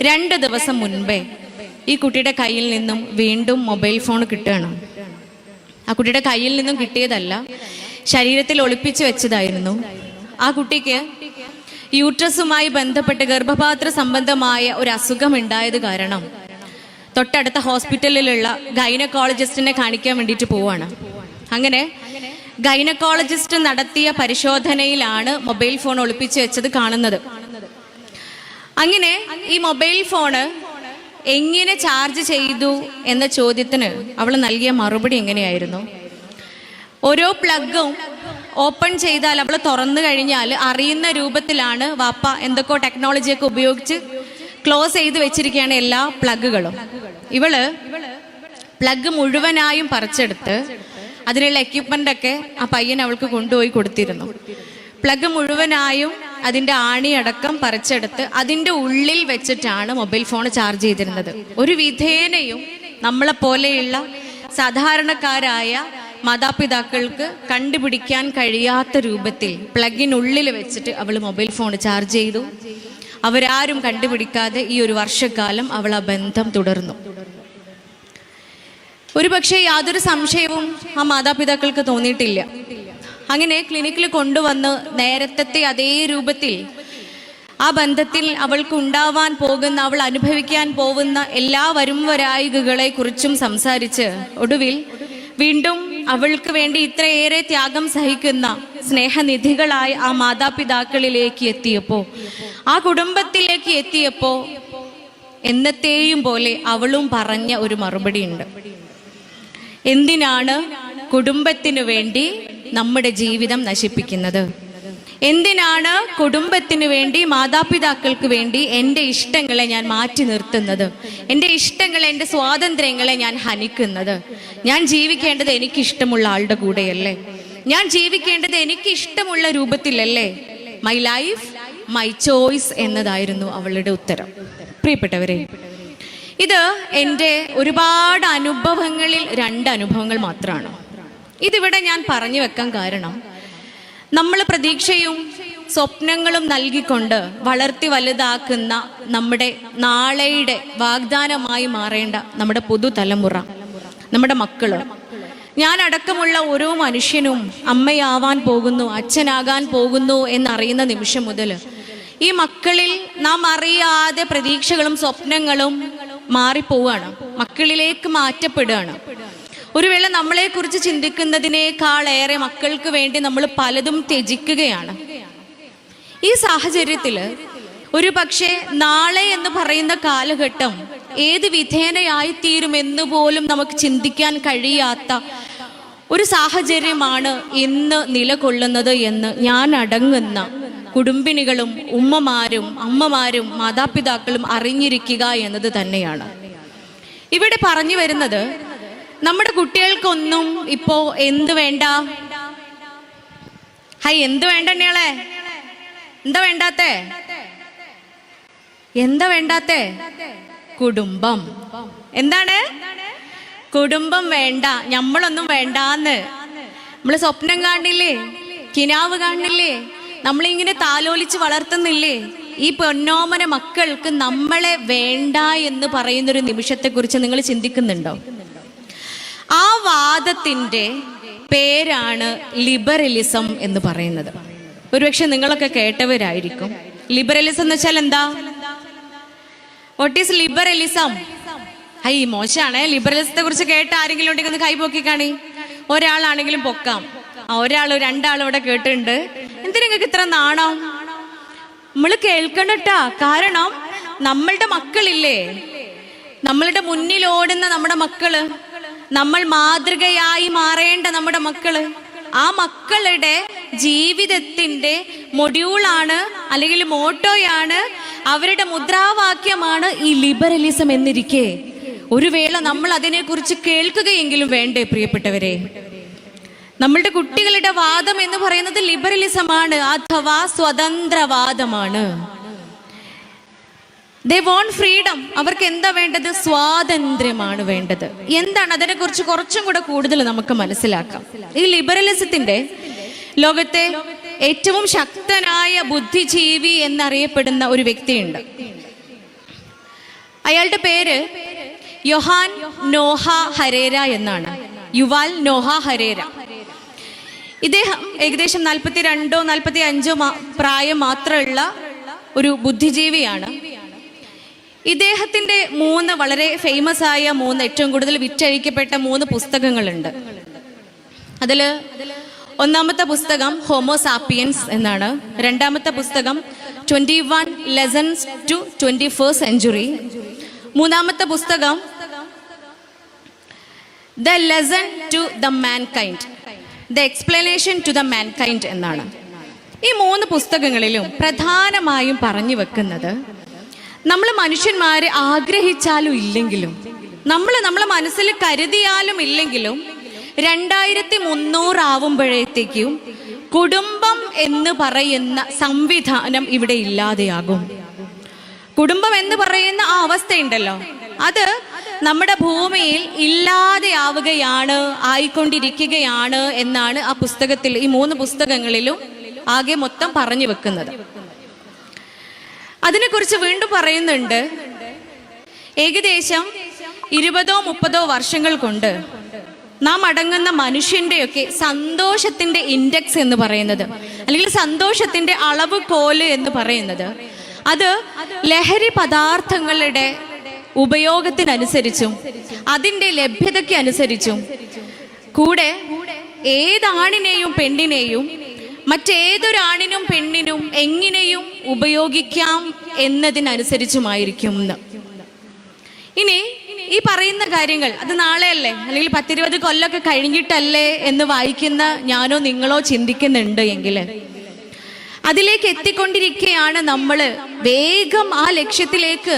2 ദിവസം മുൻപേ ഈ കുട്ടിയുടെ കയ്യിൽ നിന്നും വീണ്ടും മൊബൈൽ ഫോൺ കിട്ടുകയാണ്. ആ കുട്ടിയുടെ കയ്യിൽ നിന്നും കിട്ടിയതല്ല, ശരീരത്തിൽ ഒളിപ്പിച്ചു വെച്ചതായിരുന്നു. ആ കുട്ടിക്ക് യൂട്രസുമായി ബന്ധപ്പെട്ട് ഗർഭപാത്ര സംബന്ധമായ ഒരു അസുഖം ഉണ്ടായത് കാരണം തൊട്ടടുത്ത ഹോസ്പിറ്റലിലുള്ള ഗൈനക്കോളജിസ്റ്റിനെ കാണിക്കാൻ വേണ്ടിയിട്ട് പോവാണ്. അങ്ങനെ ഗൈനക്കോളജിസ്റ്റ് നടത്തിയ പരിശോധനയിലാണ് മൊബൈൽ ഫോൺ ഒളിപ്പിച്ചു വെച്ചത് കാണുന്നത്. അങ്ങനെ ഈ മൊബൈൽ ഫോണ് എങ്ങനെ ചാർജ് ചെയ്തു എന്ന ചോദ്യത്തിന് അവൾ നൽകിയ മറുപടി എങ്ങനെയായിരുന്നു? ഓരോ പ്ലഗും ഓപ്പൺ ചെയ്താൽ, അവൾ തുറന്നു കഴിഞ്ഞാൽ അറിയുന്ന രൂപത്തിലാണ് വാപ്പ എന്തൊക്കെയോ ടെക്നോളജിയൊക്കെ ഉപയോഗിച്ച് ക്ലോസ് ചെയ്ത് വെച്ചിരിക്കുകയാണ് എല്ലാ പ്ലഗുകളും. ഇവള് പ്ലഗ് മുഴുവനായും പറിച്ചെടുത്ത് അതിനുള്ള എക്യുപ്മെന്റ് ഒക്കെ ആ പയ്യൻ അവൾക്ക് കൊണ്ടുപോയി കൊടുത്തിരുന്നു. പ്ലഗ് മുഴുവനായും അതിൻ്റെ ആണിയടക്കം പറിച്ചെടുത്ത് അതിൻ്റെ ഉള്ളിൽ വെച്ചിട്ടാണ് മൊബൈൽ ഫോൺ ചാർജ് ചെയ്തിരുന്നത്. ഒരു വിധേനയും നമ്മളെപ്പോലെയുള്ള സാധാരണക്കാരായ മാതാപിതാക്കൾക്ക് കണ്ടുപിടിക്കാൻ കഴിയാത്ത രൂപത്തിൽ പ്ലഗിനുള്ളിൽ വെച്ചിട്ട് അവൾ മൊബൈൽ ഫോൺ ചാർജ് ചെയ്തു. അവരാരും കണ്ടുപിടിക്കാതെ ഈ 1 വർഷക്കാലം അവൾ ആ ബന്ധം തുടർന്നു. ഒരു പക്ഷേ യാതൊരു സംശയവും ആ മാതാപിതാക്കൾക്ക് തോന്നിയിട്ടില്ല. അങ്ങനെ ക്ലിനിക്കിൽ കൊണ്ടുവന്ന് നേരത്തെ അതേ രൂപത്തിൽ ആ ബന്ധത്തിൽ അവൾക്ക് ഉണ്ടാവാൻ പോകുന്ന, അവൾ അനുഭവിക്കാൻ പോകുന്ന എല്ലാ വരുംവരായികകളെ കുറിച്ചും സംസാരിച്ച് ഒടുവിൽ വീണ്ടും അവൾക്ക് വേണ്ടി ഇത്രയേറെ ത്യാഗം സഹിക്കുന്ന സ്നേഹനിധികളായ ആ മാതാപിതാക്കളിലേക്ക് എത്തിയപ്പോൾ, ആ കുടുംബത്തിലേക്ക് എത്തിയപ്പോൾ എന്നത്തെയും പോലെ അവളും പറഞ്ഞ ഒരു മറുപടി ഉണ്ട്. എന്തിനാണ് കുടുംബത്തിനു വേണ്ടി നമ്മുടെ ജീവിതം നശിപ്പിക്കുന്നത്? എന്തിനാണ് കുടുംബത്തിന് വേണ്ടി, മാതാപിതാക്കൾക്ക് വേണ്ടി എൻ്റെ ഇഷ്ടങ്ങളെ ഞാൻ മാറ്റി നിർത്തുന്നത്? എൻ്റെ ഇഷ്ടങ്ങളെ, എൻ്റെ സ്വാതന്ത്ര്യങ്ങളെ ഞാൻ ഹനിക്കുന്നത്? ഞാൻ ജീവിക്കേണ്ടത് എനിക്കിഷ്ടമുള്ള ആളുടെ കൂടെയല്ലേ? ഞാൻ ജീവിക്കേണ്ടത് എനിക്കിഷ്ടമുള്ള രൂപത്തിലല്ലേ? മൈ ലൈഫ് മൈ ചോയ്സ് എന്നതായിരുന്നു അവളുടെ ഉത്തരം. പ്രിയപ്പെട്ടവരെ, ഇത് എൻ്റെ ഒരുപാട് അനുഭവങ്ങളിൽ 2 അനുഭവങ്ങൾ മാത്രമാണ്. ഇതിവിടെ ഞാൻ പറഞ്ഞു വെക്കാൻ കാരണം, നമ്മൾ പ്രതീക്ഷയും സ്വപ്നങ്ങളും നൽകിക്കൊണ്ട് വളർത്തി വലുതാക്കുന്ന നമ്മുടെ നാളെയുടെ വാഗ്ദാനമായി മാറേണ്ട നമ്മുടെ പുതുതലമുറ, നമ്മുടെ മക്കള്, ഞാൻ അടക്കമുള്ള ഓരോ മനുഷ്യനും അമ്മയാവാൻ പോകുന്നു, അച്ഛനാകാൻ പോകുന്നു എന്നറിയുന്ന നിമിഷം മുതൽ ഈ മക്കളിൽ നാം അറിയാതെ പ്രതീക്ഷകളും സ്വപ്നങ്ങളും മാറിപ്പോവുകയാണ്, മക്കളിലേക്ക് മാറ്റപ്പെടുകയാണ്. ഒരു വേള നമ്മളെക്കുറിച്ച് ചിന്തിക്കുന്നതിനേക്കാളേറെ മക്കൾക്ക് വേണ്ടി നമ്മൾ പലതും ത്യജിക്കുകയാണ്. ഈ സാഹചര്യത്തിൽ ഒരു പക്ഷേ നാളെ എന്ന് പറയുന്ന കാലഘട്ടം ഏത് വിധേനയായിത്തീരുമെന്ന് പോലും നമുക്ക് ചിന്തിക്കാൻ കഴിയാത്ത ഒരു സാഹചര്യമാണ് ഇന്ന് നിലകൊള്ളുന്നത് എന്ന് ഞാൻ അടങ്ങുന്ന കുടുംബിനികളും ഉമ്മമാരും അമ്മമാരും മാതാപിതാക്കളും അറിഞ്ഞിരിക്കുക എന്നത് തന്നെയാണ്. ഇവിടെ പറഞ്ഞു വരുന്നത്, നമ്മുടെ കുട്ടികൾക്കൊന്നും ഇപ്പോ എന്ത് വേണ്ട? എന്ത് വേണ്ടേ? എന്താ വേണ്ടാത്തേ? എന്താ വേണ്ടാത്തേ? കുടുംബം. എന്താണ്? കുടുംബം വേണ്ട, നമ്മളൊന്നും വേണ്ടാന്ന്. നമ്മള് സ്വപ്നം കാണില്ലേ? കിനാവ് കാണില്ലേ? നമ്മളിങ്ങനെ താലോലിച്ച് വളർത്തുന്നില്ലേ? ഈ പൊന്നോമന മക്കൾക്ക് നമ്മളെ വേണ്ട എന്ന് പറയുന്നൊരു നിമിഷത്തെക്കുറിച്ച് നിങ്ങൾ ചിന്തിക്കുന്നുണ്ടോ? ആ വാദത്തിന്റെ പേരാണ് ലിബറലിസം എന്ന് പറയുന്നത്. ഒരുപക്ഷെ നിങ്ങളൊക്കെ കേട്ടവരായിരിക്കും. ലിബറലിസം എന്ന് വെച്ചാൽ എന്താ? What is liberalism? മോശാണ്. ലിബറലിസത്തെ കുറിച്ച് കേട്ട ആരെങ്കിലും ഉണ്ടെങ്കിൽ ഒന്ന് കൈ പൊക്കി കാണി. ഒരാളാണെങ്കിലും പൊക്കാം. ഒരാളോ രണ്ടാളും ഇവിടെ കേട്ടിട്ടുണ്ട്. എന്തിനാ നിങ്ങൾക്ക് ഇത്ര നാണം? നമ്മൾ കേൾക്കണട്ടാ. കാരണം നമ്മളുടെ മക്കളില്ലേ, നമ്മളുടെ മുന്നിൽ ഓടുന്ന നമ്മുടെ മക്കള്, നമ്മൾ മാതൃകയായി മാറേണ്ട നമ്മുടെ മക്കള്, ആ മക്കളുടെ ജീവിതത്തിന്റെ മൊഡ്യൂളാണ് അല്ലെങ്കിൽ മോട്ടോയാണ്, അവരുടെ മുദ്രാവാക്യമാണ് ഈ ലിബറലിസം എന്നിരിക്കെ ഒരു വേള നമ്മൾ അതിനെക്കുറിച്ച് കേൾക്കുകയെങ്കിലും വേണ്ടേ പ്രിയപ്പെട്ടവരെ? നമ്മളുടെ കുട്ടികളുടെ വാദം എന്ന് പറയുന്നത് ലിബറലിസമാണ്, അഥവാ സ്വതന്ത്രവാദമാണ്. They want freedom. അവർക്ക് എന്താ വേണ്ടത്? സ്വാതന്ത്ര്യമാണ് വേണ്ടത്. എന്താണ് അതിനെക്കുറിച്ച് കുറച്ചും കൂടെ കൂടുതൽ നമുക്ക് മനസ്സിലാക്കാം. ഈ ലിബറലിസത്തിന്റെ ലോകത്തെ ഏറ്റവും ശക്തനായ ബുദ്ധിജീവി എന്നറിയപ്പെടുന്ന ഒരു വ്യക്തിയുണ്ട്. അയാളുടെ പേര് യോഹാൻ നോഹ ഹരേര എന്നാണ്. യുവാൽ നോഹ ഹരേര. ഇദ്ദേഹം ഏകദേശം 42 45 പ്രായം മാത്രമുള്ള ഒരു ബുദ്ധിജീവിയാണ്. ഇദ്ദേഹത്തിന്റെ 3 വളരെ ഫേമസ് ആയ 3 ഏറ്റവും കൂടുതൽ വിറ്റഴിക്കപ്പെട്ട 3 പുസ്തകങ്ങളുണ്ട്. അതില് ഒന്നാമത്തെ പുസ്തകം ഹോമോ സാപ്പിയൻസ് എന്നാണ്. രണ്ടാമത്തെ പുസ്തകം 21 Lessons to 21st Century. മൂന്നാമത്തെ പുസ്തകം The Lesson to the Mankind, The Explanation to the Mankind എന്നാണ്. ഈ 3 പുസ്തകങ്ങളിലും പ്രധാനമായും പറഞ്ഞു വെക്കുന്നത്, നമ്മൾ മനുഷ്യന്മാരെ ആഗ്രഹിച്ചാലും ഇല്ലെങ്കിലും, നമ്മളെ മനസ്സിൽ കരുതിയാലും ഇല്ലെങ്കിലും 2300 ആവുമ്പോഴത്തേക്കും കുടുംബം എന്ന് പറയുന്ന സംവിധാനം ഇവിടെ ഇല്ലാതെയാകും. കുടുംബം എന്ന് പറയുന്ന ആ അവസ്ഥയുണ്ടല്ലോ, അത് നമ്മുടെ ഭൂമിയിൽ ഇല്ലാതെയാവുകയാണ്, ആയിക്കൊണ്ടിരിക്കുകയാണ് എന്നാണ് ആ പുസ്തകത്തിൽ, ഈ 3 പുസ്തകങ്ങളിലും ആകെ മൊത്തം പറഞ്ഞു വെക്കുന്നത്. അതിനെക്കുറിച്ച് വീണ്ടും പറയുന്നുണ്ട്, ഏകദേശം 20-30 വർഷങ്ങൾ കൊണ്ട് നാം അടങ്ങുന്ന മനുഷ്യന്റെയൊക്കെ സന്തോഷത്തിന്റെ ഇൻഡെക്സ് എന്ന് പറയുന്നത്, അല്ലെങ്കിൽ സന്തോഷത്തിന്റെ അളവ് കോല് എന്ന് പറയുന്നത്, അത് ലഹരി പദാർത്ഥങ്ങളുടെ ഉപയോഗത്തിനനുസരിച്ചും അതിൻ്റെ ലഭ്യതയ്ക്ക് അനുസരിച്ചും കൂടെ ഏതാണിനെയും പെണ്ണിനെയും മറ്റേതൊരാണിനും പെണ്ണിനും എങ്ങനെയും ഉപയോഗിക്കാം എന്നതിനനുസരിച്ചുമായിരിക്കും. ഇനി ഈ പറയുന്ന കാര്യങ്ങൾ അത് നാളെയല്ലേ, അല്ലെങ്കിൽ 10-20 കൊല്ലമൊക്കെ കഴിഞ്ഞിട്ടല്ലേ എന്ന് വായിക്കുന്ന ഞാനോ നിങ്ങളോ ചിന്തിക്കുന്നുണ്ട് എങ്കിൽ, അതിലേക്ക് എത്തിക്കൊണ്ടിരിക്കുകയാണ് നമ്മൾ. വേഗം ആ ലക്ഷ്യത്തിലേക്ക്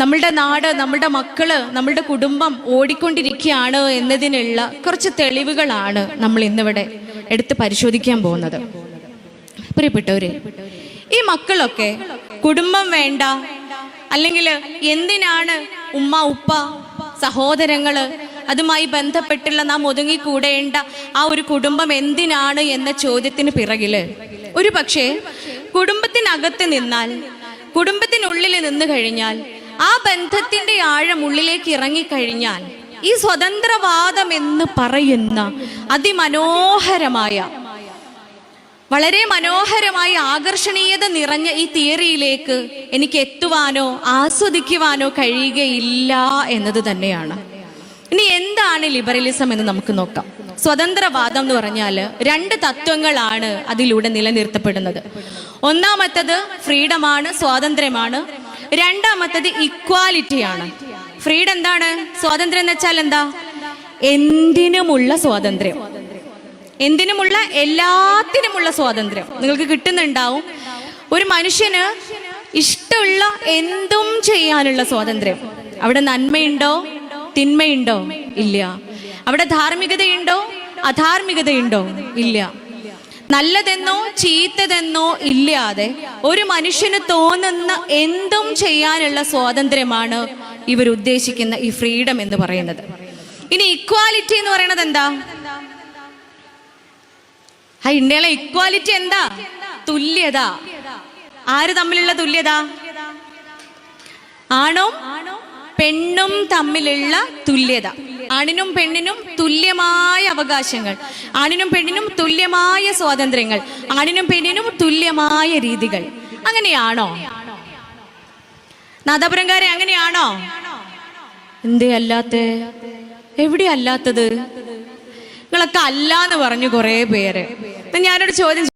നമ്മളുടെ നാട്, നമ്മളുടെ മക്കള്, നമ്മളുടെ കുടുംബം ഓടിക്കൊണ്ടിരിക്കുകയാണ് എന്നതിനുള്ള കുറച്ച് തെളിവുകളാണ് നമ്മൾ ഇന്നിവിടെ എടുത്ത് പരിശോധിക്കാൻ പോകുന്നത്. പ്രിയപ്പെട്ടവര്, ഈ മക്കളൊക്കെ കുടുംബം വേണ്ട, അല്ലെങ്കിൽ എന്തിനാണ് ഉമ്മ ഉപ്പ സഹോദരങ്ങള് അതുമായി ബന്ധപ്പെട്ടുള്ള നാം ഒതുങ്ങിക്കൂടേണ്ട ആ ഒരു കുടുംബം എന്തിനാണ് എന്ന ചോദ്യത്തിന് പിറകില് ഒരു പക്ഷേ കുടുംബത്തിനകത്ത് നിന്നാൽ, കുടുംബത്തിനുള്ളിൽ നിന്ന് കഴിഞ്ഞാൽ, ആ ബന്ധത്തിന്റെ ആഴം ഉള്ളിലേക്ക് ഇറങ്ങിക്കഴിഞ്ഞാൽ ഈ സ്വതന്ത്രവാദം എന്ന് പറയുന്ന അതിമനോഹരമായ, വളരെ മനോഹരമായി ആകർഷണീയത നിറഞ്ഞ ഈ തിയറിയിലേക്ക് എനിക്ക് എത്തുവാനോ ആസ്വദിക്കുവാനോ കഴിയുകയില്ല എന്നത് തന്നെയാണ്. ഇനി എന്താണ് ലിബറലിസം എന്ന് നമുക്ക് നോക്കാം. സ്വതന്ത്രവാദം എന്ന് പറഞ്ഞാൽ രണ്ട് തത്വങ്ങളാണ് അതിലൂടെ നിലനിർത്തപ്പെടുന്നത്. ഒന്നാമത്തത് ഫ്രീഡമാണ്, സ്വാതന്ത്ര്യമാണ്. രണ്ടാമത്തത് ഇക്വാലിറ്റിയാണ്. ഫ്രീഡം എന്താണ്? സ്വാതന്ത്ര്യം എന്ന് വെച്ചാൽ എന്താ? എന്തിനുമുള്ള സ്വാതന്ത്ര്യം, എന്തിനുമുള്ള, എല്ലാത്തിനുമുള്ള സ്വാതന്ത്ര്യം നിങ്ങൾക്ക് കിട്ടുന്നുണ്ടാവും. ഒരു മനുഷ്യന് ഇഷ്ടമുള്ള എന്തും ചെയ്യാനുള്ള സ്വാതന്ത്ര്യം. അവിടെ നന്മയുണ്ടോ തിന്മയുണ്ടോ? ഇല്ല. അവിടെ ധാർമ്മികതയുണ്ടോ അധാർമികതയുണ്ടോ? ഇല്ല. നല്ലതെന്നോ ചീത്തതെന്നോ ഇല്ലാതെ ഒരു മനുഷ്യന് തോന്നുന്ന എന്തും ചെയ്യാനുള്ള സ്വാതന്ത്ര്യമാണ് ഇവർ ഉദ്ദേശിക്കുന്ന ഈ ഫ്രീഡം എന്ന് പറയുന്നത്. ഇനി ഇക്വാലിറ്റി എന്ന് പറയുന്നത് എന്താ? ഇന്ത്യയിലെ ഇക്വാലിറ്റി എന്താ? തുല്യത. ആര് തമ്മിലുള്ള തുല്യത? ആണും പെണ്ണും തമ്മിലുള്ള തുല്യത. ആണിനും പെണ്ണിനും തുല്യമായ അവകാശങ്ങൾ, ആണിനും പെണ്ണിനും തുല്യമായ സ്വാതന്ത്ര്യങ്ങൾ, ആണിനും പെണ്ണിനും തുല്യമായ രീതികൾ. അങ്ങനെയാണോ നാദാപുരംകാരെ? അങ്ങനെയാണോ? എന്തേ അല്ലാത്ത? എവിടെ അല്ലാത്തത്? നിങ്ങളൊക്കെ അല്ലാന്ന് പറഞ്ഞു കുറെ പേര്. ഞാനൊരു ചോദ്യം